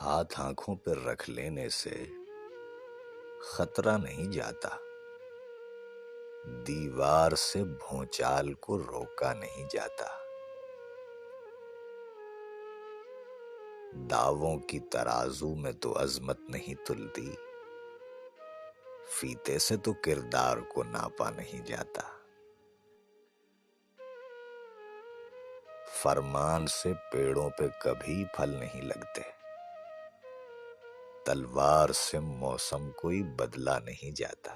ہاتھ آنکھوں پر رکھ لینے سے خطرہ نہیں جاتا، دیوار سے بھونچال کو روکا نہیں جاتا، داووں کی ترازو میں تو عظمت نہیں تلتی، فیتے سے تو کردار کو ناپا نہیں جاتا، فرمان سے پیڑوں پہ کبھی پھل نہیں لگتے، تلوار سے موسم کوئی بدلا نہیں جاتا،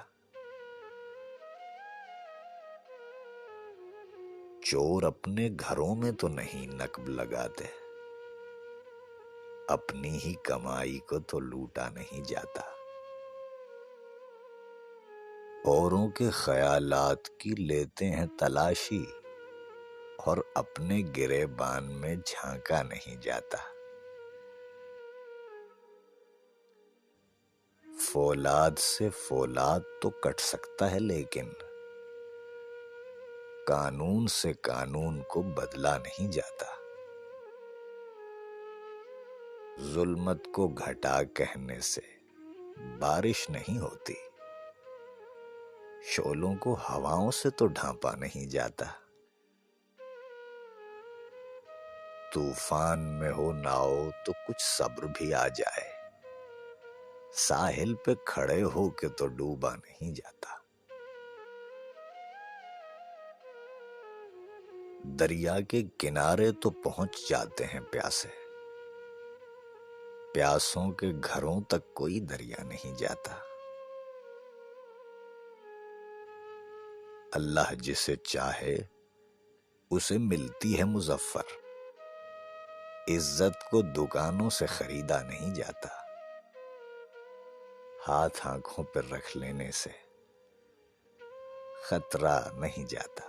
چور اپنے گھروں میں تو نہیں نقب لگاتے، اپنی ہی کمائی کو تو لوٹا نہیں جاتا، اوروں کے خیالات کی لیتے ہیں تلاشی اور اپنے گریبان میں جھانکا نہیں جاتا، فولاد سے فولاد تو کٹ سکتا ہے لیکن قانون سے قانون کو بدلا نہیں جاتا، ظلمت کو گھٹا کہنے سے بارش نہیں ہوتی، شعلوں کو ہواؤں سے تو ڈھانپا نہیں جاتا، طوفان میں ہو ناؤ تو کچھ صبر بھی آ جائے، ساحل پہ کھڑے ہو کے تو ڈوبا نہیں جاتا، دریا کے کنارے تو پہنچ جاتے ہیں پیاسے، پیاسوں کے گھروں تک کوئی دریا نہیں جاتا، اللہ جسے چاہے اسے ملتی ہے مظفر، عزت کو دکانوں سے خریدا نہیں جاتا، ہاتھ آنکھوں پر رکھ لینے سے خطرہ نہیں جاتا۔